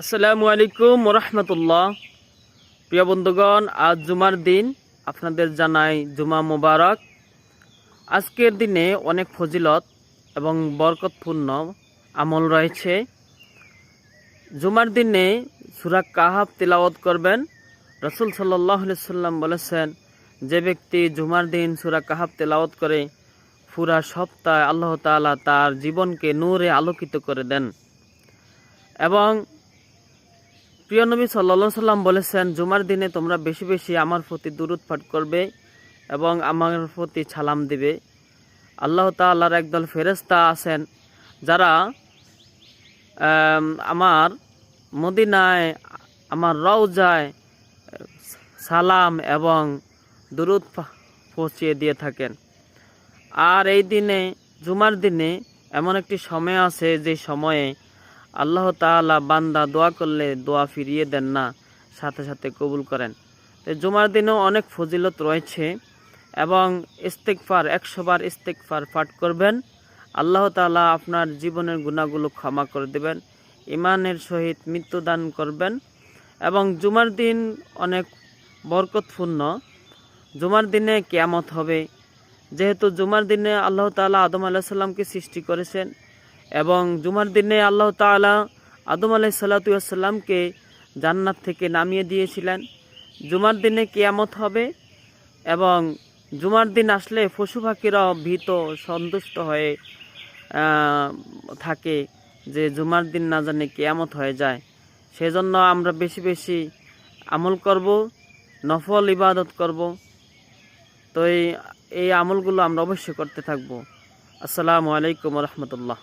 আসসালামু আলাইকুম রহমতুল্লাহ। প্রিয় বন্ধুগণ, আজ জুমার দিন, আপনাদের জানাই জুমা মোবারক। আজকের দিনে অনেক ফজিলত এবং বরকতপূর্ণ আমল রয়েছে। জুমার দিনে সূরা কাহাফ তিলাওয়াত করবেন। রাসূল সাল্লাল্লাহু আলাইহি সাল্লাম বলেছেন, যে ব্যক্তি জুমার দিন সূরা কাহাফ তিলাওয়াত করে পুরা সপ্তাহে আল্লাহ তাআলা তার জীবনকে নূরে আলোকিত করে দেন। এবং প্রিয় নবী সাল্লাল্লাহু আলাইহি সাল্লাম বলেছেন, জুমার দিনে তোমরা বেশি বেশি আমার প্রতি দুরূদ পাঠ করবে এবং আমার প্রতি সালাম দিবে। আল্লাহ তাআলার একদল ফেরেশতা আছেন যারা আমার মদিনায়, আমার রওজায় সালাম এবং দুরূদ পৌঁছিয়ে দিয়ে থাকেন। আর এই দিনে, জুমার দিনে এমন একটি সময় আছে যে সময়ে আল্লাহ তাআলা বান্দা দোয়া করলে দোয়া ফিরিয়ে দেন না, সাথে সাথে কবুল করেন। তো জুমার দিনেও অনেক ফজিলত রয়েছে এবং ইস্তেগফার 100 বার ইস্তেগফার পাঠ করবেন। আল্লাহ তাআলা আপনার জীবনের গুনাহগুলো ক্ষমা করে দেবেন, ঈমানের সহিত মৃত্যুদান করবেন। এবং জুমার দিন অনেক বরকতপূর্ণ। জুমার দিনে কিয়ামত হবে, যেহেতু জুমার দিনে আল্লাহ তাআলা আদম আলাইহিস সালামকে সৃষ্টি করেছেন এবং জুমার দিনে আল্লাহ তাআলা আদম আলাইহিস সালামকে জান্নাত থেকে নামিয়ে দিয়েছিলেন। জুমার দিনে কিয়ামত হবে এবং জুমার দিন আসলে পশু পাখিরাও ভীত সন্তুষ্ট হয়ে থাকে যে জুমার দিন না জানে কিয়ামত হয়ে যায়। সেজন্য আমরা বেশি বেশি আমল করব, নফল ইবাদত করব। তো এই আমলগুলো আমরা অবশ্যই করতে থাকব। আসসালামু আলাইকুম রহমতুল্লাহ।